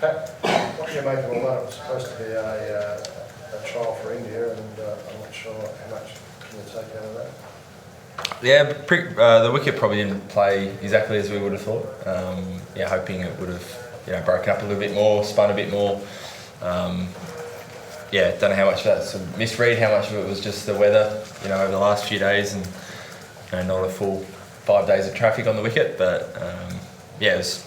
Pat, what do you make of all that? It was supposed to be a trial for India, and I'm not sure how much can you take out of that. Yeah, the wicket probably didn't play exactly as we would have thought. Hoping it would have, broken up a little bit more, spun a bit more. Don't know how much of that's a misread, how much of it was just the weather, over the last few days, and not a full 5 days of traffic on the wicket. But it was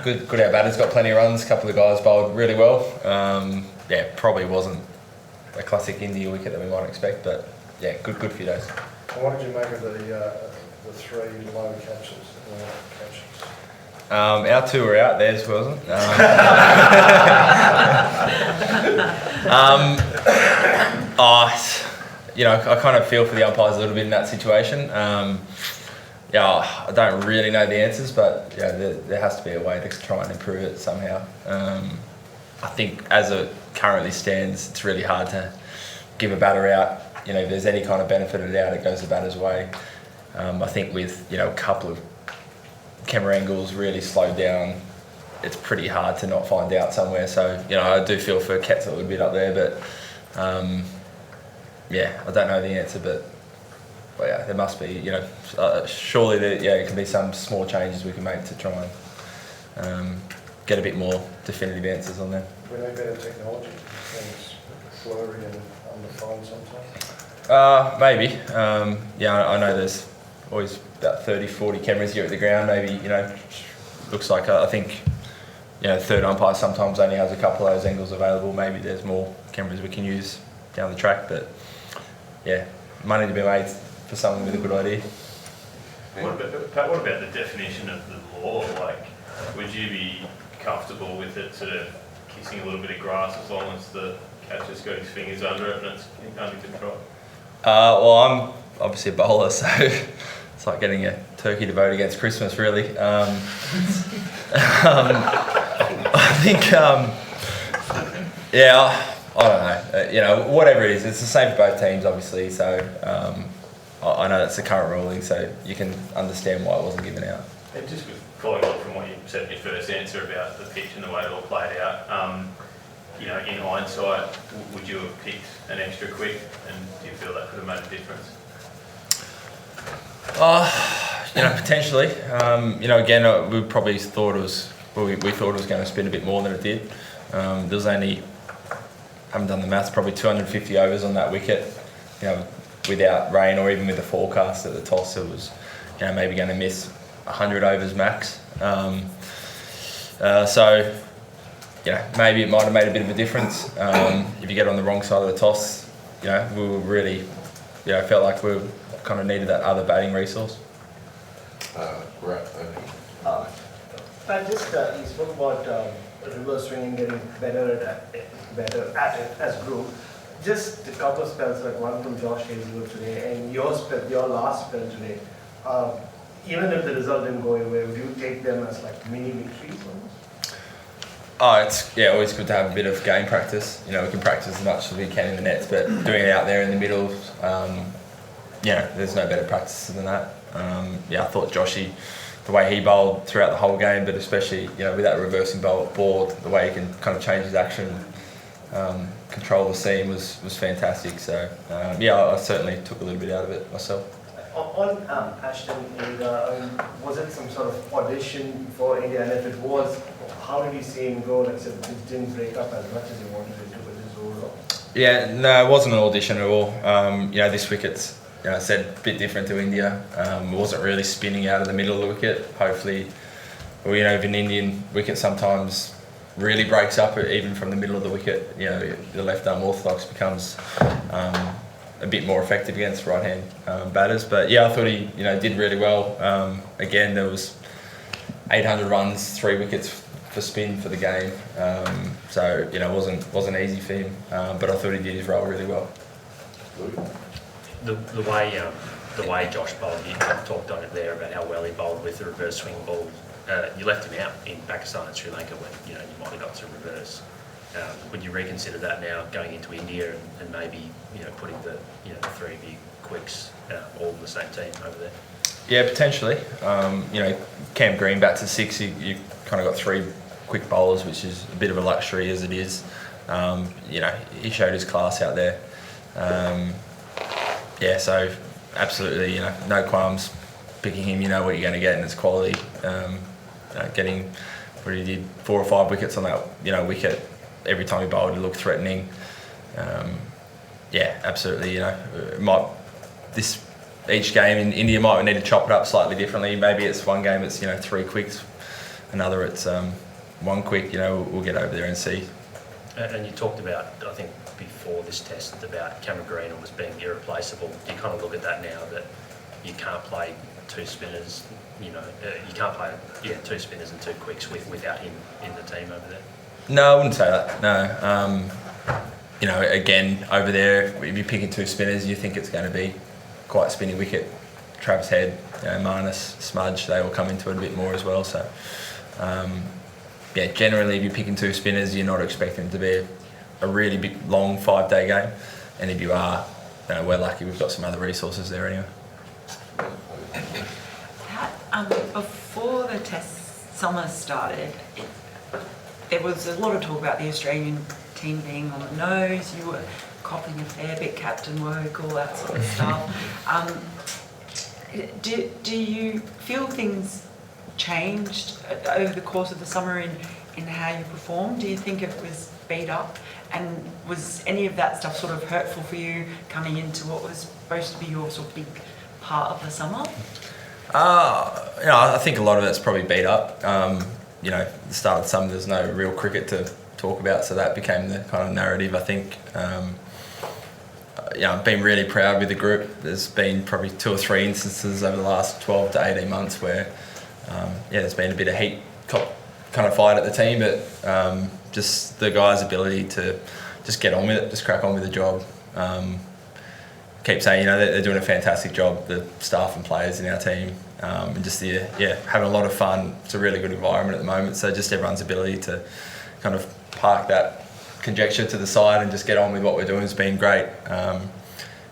good. Our batters got plenty of runs. A couple of guys bowled really well. Probably wasn't a classic India wicket that we might expect, but good few days. And what did you make of the three low catches? Our two were out, theirs wasn't. I kind of feel for the umpires a little bit in that situation. I don't really know the answers, but there has to be a way to try and improve it somehow. I think as it currently stands, it's really hard to give a batter out. If there's any kind of benefit of doubt, it goes the batter's way. I think with a couple of camera angles really slowed down, it's pretty hard to not find out somewhere. So I do feel for Cats a little bit up there, but I don't know the answer. But there must be surely there can be some small changes we can make to try and get a bit more definitive answers on there. We need better technology. Things blurry and undefined sometimes. Maybe. I know there's always about 30, 40 cameras here at the ground. Maybe, looks like I think, third umpire sometimes only has a couple of those angles available. Maybe there's more cameras we can use down the track. But, money to be made for someone with a good idea. What about the definition of the law? Like, would you be comfortable with it sort of kissing a little bit of grass as long as the catcher's got his fingers under it and it's under control? I'm obviously a bowler, so it's like getting a turkey to vote against Christmas, really. I think, I don't know. Whatever it is, it's the same for both teams, obviously. So I know that's the current ruling, so you can understand why it wasn't given out. And just following on from what you said in your first answer about the pitch and the way it all played out, in hindsight, would you have picked an extra quick, and do you feel that could have made a difference? Potentially. Again, we probably thought we thought it was going to spin a bit more than it did. There was only, haven't done the maths, probably 250 overs on that wicket. Without rain or even with the forecast at the toss, it was, maybe going to miss 100 overs max. Maybe it might have made a bit of a difference. If you get on the wrong side of the toss, we were really, felt like we kind of needed that other batting resource. Right. And just you spoke about reverse swinging getting better at it as a group. Just a couple of spells, like one from Josh Hazelwood today, and your last spell today. Even if the result didn't go your way, would you take them as like mini victories almost? It's always good to have a bit of game practice. We can practice as much as we can in the nets, but doing it out there in the middle, there's no better practice than that. I thought Joshy, the way he bowled throughout the whole game, but especially with that reversing ball, the way he can kind of change his action, control the seam was fantastic. So I certainly took a little bit out of it myself. On Ashton, was it some sort of audition for India? And if it was, how did you see him go? Like I said, it didn't break up as much as you wanted it to, but just overall. No, it wasn't an audition at all. This wicket's, I said, a bit different to India. It wasn't really spinning out of the middle of the wicket. Hopefully, if an Indian wicket sometimes really breaks up, even from the middle of the wicket, the left arm orthodox becomes a bit more effective against right-hand batters. But I thought he did really well. Again, there was 800 runs, 3 wickets for spin for the game. So it wasn't easy for him. But I thought he did his role really well. The way Josh bowled, you talked on it there about how well he bowled with the reverse swing ball. You left him out in Pakistan and Sri Lanka when you might have got to reverse. Would you reconsider that now going into India and maybe putting the 3 of you quicks all in the same team over there? Yeah, potentially. Cam Green bats at 6. You kind of got 3 quick bowlers, which is a bit of a luxury as it is. You know, he showed his class out there. Yeah, so absolutely, you know, no qualms picking him. You know what you're going to get, and it's quality. Getting what he did, 4 or 5 wickets on that, you know, wicket every time he bowled, he looked threatening. Yeah, absolutely. You know, each game in India might need to chop it up slightly differently. Maybe it's one game it's, you know, 3 quicks, another it's 1 quick. You know, we'll get over there and see. And you talked about, I think before this test, about Cameron Green almost being irreplaceable. Do you kind of look at that now that you can't play 2 spinners? You know, you can't play 2 spinners and 2 quicks without him in the team over there. No, I wouldn't say that. No. You know, again, over there, if you're picking 2 spinners, you think it's going to be quite a spinny wicket. Travis Head, you know, Marnus, Smudge, they all come into it a bit more as well. So, yeah, generally, if you're picking 2 spinners, you're not expecting it to be a really big, long 5-day game. And if you are, you know, we're lucky we've got some other resources there anyway. Before the test summer started, there was a lot of talk about the Australian team being on the nose. You were copping a fair bit, captain work, all that sort of stuff. Do you feel things changed over the course of the summer in how you performed? Do you think it was beat up? And was any of that stuff sort of hurtful for you coming into what was supposed to be your sort of big part of the summer? You know, I think a lot of it's probably beat up. You know, at the start of the summer, there's no real cricket to talk about, so that became the kind of narrative, I think. Yeah, I've been really proud with the group. There's been probably 2 or 3 instances over the last 12 to 18 months where, yeah, there's been a bit of heat kind of fight at the team, but just the guys' ability to just get on with it, just crack on with the job. Keep saying, you know, they're doing a fantastic job, the staff and players in our team, and just having a lot of fun. It's a really good environment at the moment, so just everyone's ability to kind of park that conjecture to the side and just get on with what we're doing has been great.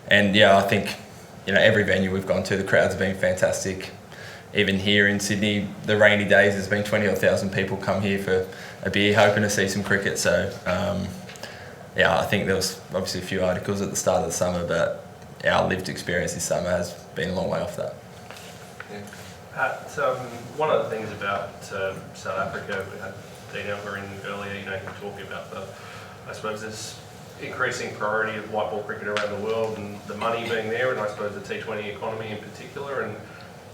And yeah, I think, you know, every venue we've gone to, the crowds have been fantastic. Even here in Sydney, the rainy days, there's been 20,000 people come here for a beer hoping to see some cricket. So yeah, I think there was obviously a few articles at the start of the summer, but our lived experience this summer has been a long way off that. Pat, one of the things about South Africa, we had Dean Elmer in earlier, you know, he was talking about I suppose this increasing priority of white ball cricket around the world and the money being there, and I suppose the T20 economy in particular. And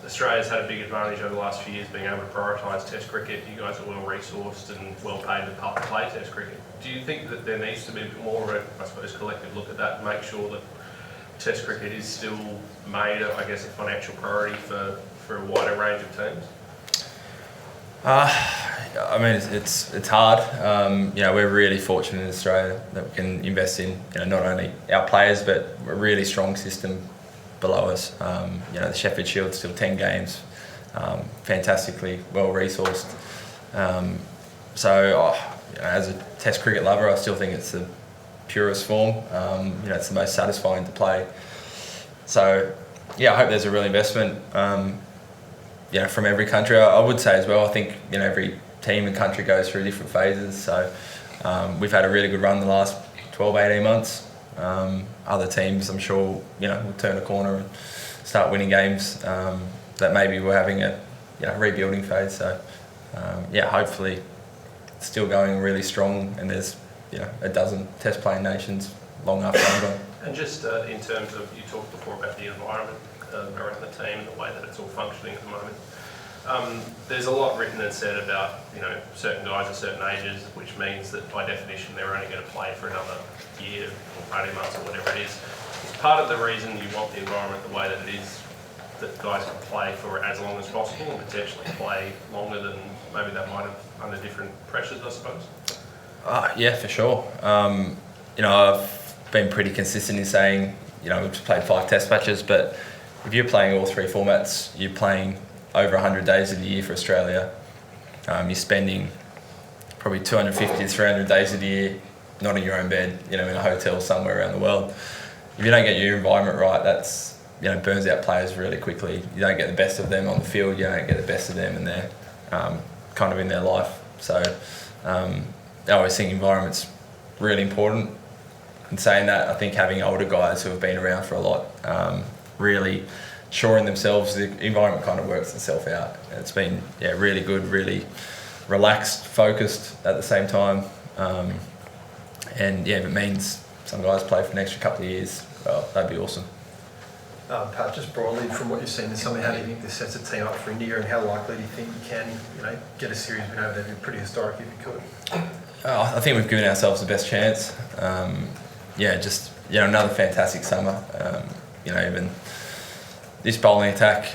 Australia's had a big advantage over the last few years being able to prioritise Test cricket. You guys are well resourced and well paid to play Test cricket. Do you think that there needs to be a bit more of a, I suppose, collective look at that and make sure that Test cricket is still made, I guess, a financial priority for a wider range of teams? I mean, it's hard. You know, we're really fortunate in Australia that we can invest in, you know, not only our players but a really strong system below us. You know, the Sheffield Shield's still 10 games, fantastically well resourced. So, you know, as a Test cricket lover, I still think it's the purest form. You know, it's the most satisfying to play. So, yeah, I hope there's a real investment. You know, from every country. I would say as well, I think, you know, every team and country goes through different phases. So we've had a really good run the last 12, 18 months. Other teams, I'm sure, you know, will turn a corner and start winning games that maybe we're having a, you know, rebuilding phase. So yeah, hopefully it's still going really strong, and there's, you know, a dozen Test playing nations long after I'm gone. And just in terms of, you talked before about the environment around the team and the way that it's all functioning at the moment. There's a lot written and said about, you know, certain guys at certain ages, which means that by definition they're only going to play for another year or 18 months or whatever it is. Is part of the reason you want the environment the way that it is, that guys can play for as long as possible and potentially play longer than maybe they might have under different pressures, I suppose? Yeah, for sure. You know, I've been pretty consistent in saying, you know, we've played 5 Test matches, but if you're playing all 3 formats, you're playing over 100 days of the year for Australia. You're spending probably 250 to 300 days of the year not in your own bed, you know, in a hotel somewhere around the world. If you don't get your environment right, that's, you know, burns out players really quickly. You don't get the best of them on the field, you don't get the best of them, and they're kind of in their life So I always think environment's really important. In saying that, I think having older guys who have been around for a lot, really shoring themselves, the environment kind of works itself out. It's been really good, really relaxed, focused at the same time. And if it means some guys play for an extra couple of years, well, that'd be awesome. Pat, just broadly from what you've seen this summer, how do you think this sets a team up for India, and how likely do you think you can, get a series win over there? It'd be pretty historic if you could. I think we've given ourselves the best chance. Another fantastic summer. Even this bowling attack,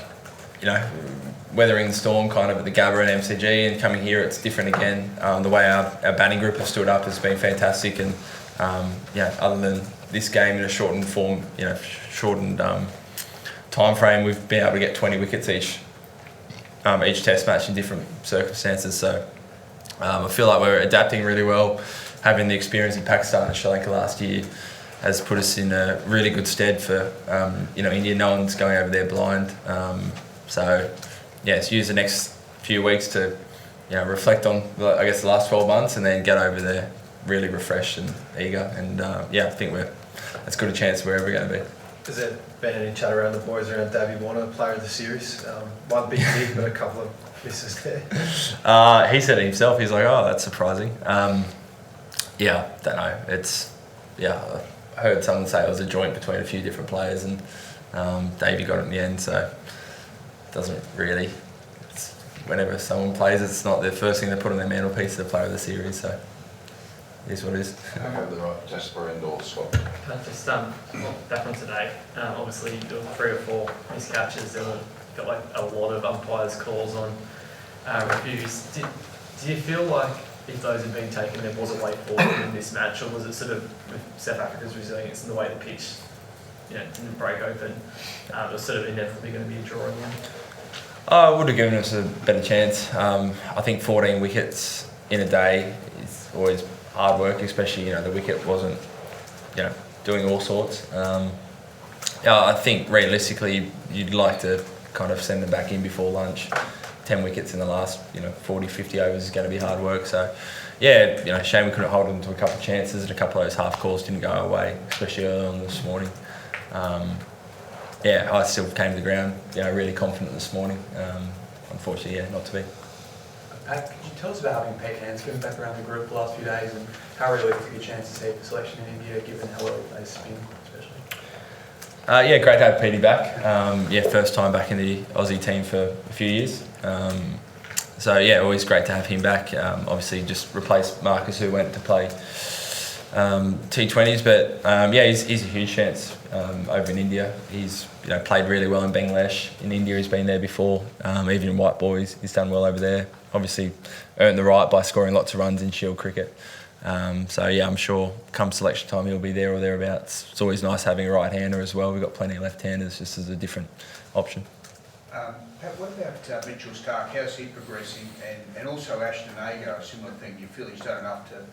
weathering the storm kind of at the Gabba and MCG, and coming here, it's different again. The way our batting group has stood up has been fantastic, and other than this game in a shortened form, shortened time frame, we've been able to get 20 wickets each test match in different circumstances. So I feel like we're adapting really well. Having the experience in Pakistan and Sri Lanka last year has put us in a really good stead for India. No one's going over there blind. Let's use the next few weeks to reflect on the last 12 months, and then get over there really refreshed and eager. And I think we're as good a chance wherever we're going to be. Has there been any chat around the boys around Davey Warner, player of the series? One big hit, but a couple of misses there. He said it himself. He's like, "Oh, that's surprising." Don't know. I heard someone say it was a joint between a few different players, and Davey got it in the end. So it doesn't really. Whenever someone plays, it's not the first thing they put on their mantelpiece, the player of the series. So it is what it is. I have the right test for indoor swap. Just back on today, obviously there were 3 or 4 missed catches. There were got a lot of umpires' calls on reviews. Do you feel like if those had been taken, there was a way forward in this match, or was it sort of with South Africa's resilience and the way the pitch, didn't break open, it was sort of inevitably going to be a draw in the end? I would have given us a better chance. I think 14 wickets in a day is always hard work, especially the wicket wasn't doing all sorts. I think realistically you'd like to kind of send them back in before lunch. 10 wickets in the last 40, 50 overs is going to be hard work. So shame we couldn't hold them to a couple of chances, and a couple of those half calls didn't go our way, especially early on this morning. I still came to the ground really confident this morning. Unfortunately, not to be. Pat, could you tell us about having Pete Hanscom back around the group the last few days, and how realistic a chance to see for selection in India, given how well they spin, especially? Great to have Petey back. First time back in the Aussie team for a few years. Always great to have him back. Obviously, just replaced Marcus, who went to play T20s, but he's a huge chance over in India. He's played really well in Bangladesh. In India, he's been there before. Even in white ball, he's done well over there. Obviously, earned the right by scoring lots of runs in Shield cricket. I'm sure come selection time he'll be there or thereabouts. It's always nice having a right-hander as well. We've got plenty of left-handers, just as a different option. Pat, what about Mitchell Stark? How's he progressing? And also Ashton Agar, a similar thing. Do you feel he's done enough to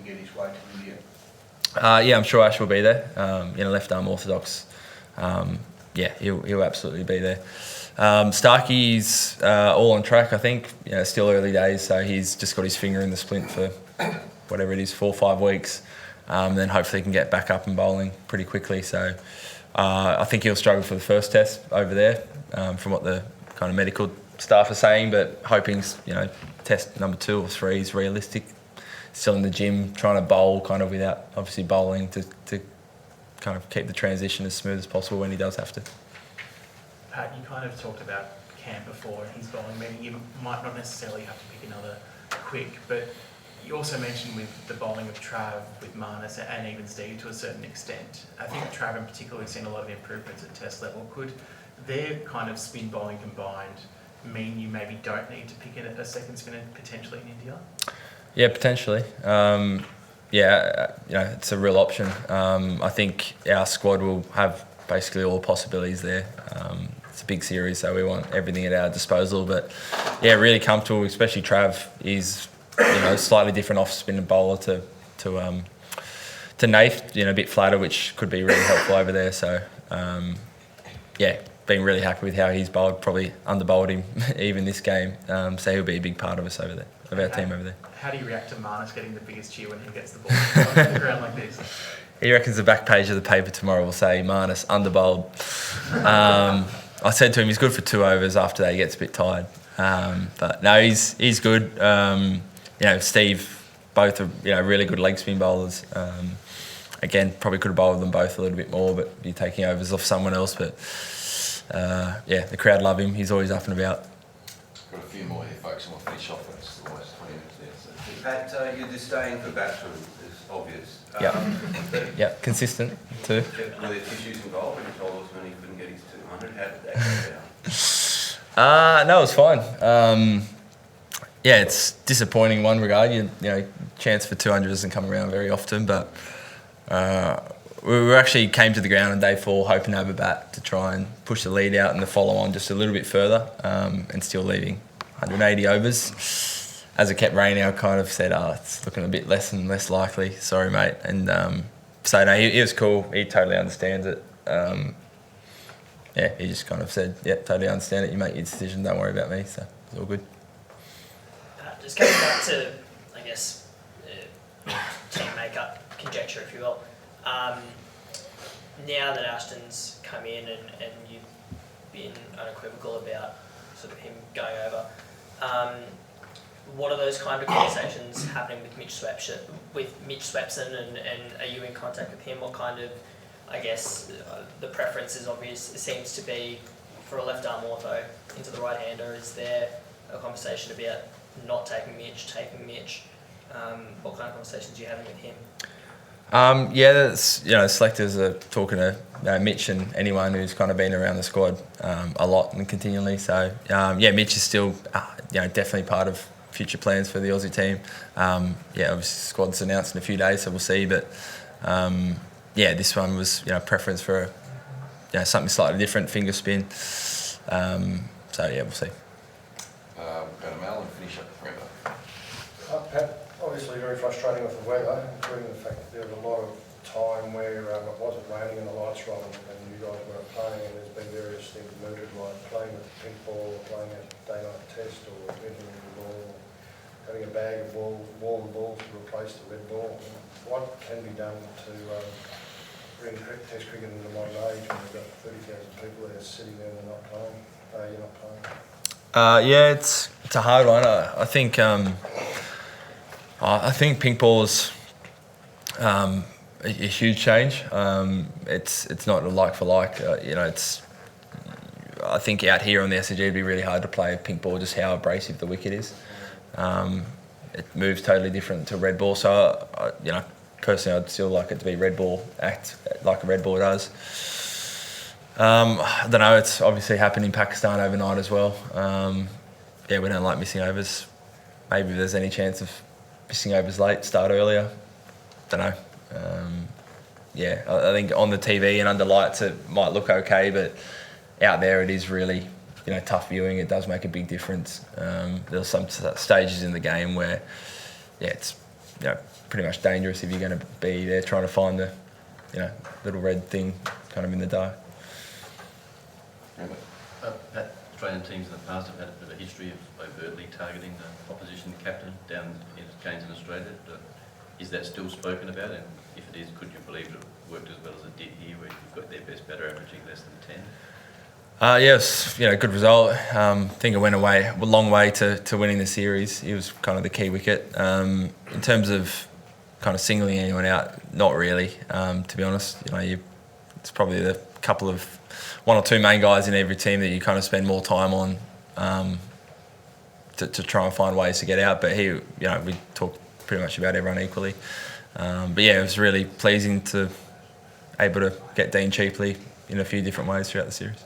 get his way to India? I'm sure Ash will be there. Left arm orthodox. He'll absolutely be there. Starkey's all on track, I think. Still early days, so he's just got his finger in the splint for whatever it is, 4 or 5 weeks. Then hopefully he can get back up and bowling pretty quickly. So I think he'll struggle for the first test over there, from what the kind of medical staff are saying, but hoping test number 2 or 3 is realistic. Still in the gym, trying to bowl kind of without obviously bowling to kind of keep the transition as smooth as possible when he does have to. Pat, you kind of talked about Cam before and his bowling, meaning you might not necessarily have to pick another quick, but you also mentioned with the bowling of Trav, with Marnus and even Steve to a certain extent. I think Trav in particular has seen a lot of improvements at test level. Could their kind of spin bowling combined mean you maybe don't need to pick a second spinner potentially in India? Yeah, potentially. It's a real option. I think our squad will have basically all the possibilities there. It's a big series, so we want everything at our disposal. But really comfortable, especially Trav. He's slightly different off-spin bowler to Nath. A bit flatter, which could be really helpful over there. So been really happy with how he's bowled. Probably underbowled him even this game. So he'll be a big part of us over there. of our team over there. How do you react to Marnus getting the biggest cheer when he gets the ball on the ground like this? He reckons the back page of the paper tomorrow will say Marnus underbowled. I said to him he's good for 2 overs. After that he gets a bit tired. But no, he's good. Steve, both are really good leg spin bowlers. Again, probably could have bowled them both a little bit more, but you're taking overs off someone else. But the crowd love him. He's always up and about. Got a few more here, folks, and we'll finish off. It's the last 20 minutes there. So. Pat, your disdain for batsmen is obvious. Yeah, consistent too. Were there tissues involved when you told us when he couldn't get his 200? How did that go down? No, it was fine. It's disappointing in one regard. Chance for 200 doesn't come around very often, but we actually came to the ground on day 4 hoping to have a bat to try and push the lead out and the follow on just a little bit further, and still leaving 180 overs. As it kept raining, I kind of said, it's looking a bit less and less likely. Sorry, mate. And he was cool. He totally understands it. He just kind of said, totally understand it. You make your decision. Don't worry about me. So it's all good. Just coming back to, I guess, team makeup conjecture, if you will. Now that Ashton's come in and you've been unequivocal about sort of him going over, what are those kind of conversations happening with Mitch Swepson, and are you in contact with him? What kind of, I guess, the preference is obvious. It seems to be for a left arm ortho into the right hander. Is there a conversation about not taking Mitch? What kind of conversations are you having with him? Selectors are talking to Mitch and anyone who's kind of been around the squad a lot and continually. So Mitch is still definitely part of future plans for the Aussie team. Obviously the squad's announced in a few days, so we'll see. But this one was preference for something slightly different, finger spin. We'll see. Go to Mel and finish up the perimeter. Pat, obviously very frustrating with the weather, including the fact that there was a lot of time where it wasn't raining and the lights were on and you guys weren't playing, and there's been various things mooted like playing with the pink ball, or playing a day-night test, or entering the ball, or having a bag of warm balls to replace the red ball. What can be done to bring test cricket into the modern age when we've got 30,000 people there sitting there and they're not playing? You're not playing. It's a hard one. I think pink ball's a huge change. It's not a like for like. I think out here on the SCG it'd be really hard to play a pink ball, just how abrasive the wicket is. It moves totally different to red ball. So personally, I'd still like it to be red ball, act like a red ball does. I don't know, it's obviously happened in Pakistan overnight as well. We don't like missing overs. Maybe if there's any chance of missing overs late, start earlier. Don't know. I think on the TV and under lights it might look okay, but out there it is really tough viewing. It does make a big difference. There's some stages in the game where it's pretty much dangerous if you're going to be there trying to find the little red thing kind of in the dark. Australian teams in the past have had a bit of a history of overtly targeting the opposition captain down in games in Australia. Is that still spoken about? And if it is, could you believe it worked as well as it did here, where you've got their best batter averaging less than 10? Yes, good result. I think it went a long way to winning the series. He was kind of the key wicket. In terms of kind of singling anyone out, not really. To be honest, it's probably the couple of 1 or 2 main guys in every team that you kind of spend more time on to try and find ways to get out. But we talk pretty much about everyone equally. It was really pleasing to able to get Dean cheaply in a few different ways throughout the series.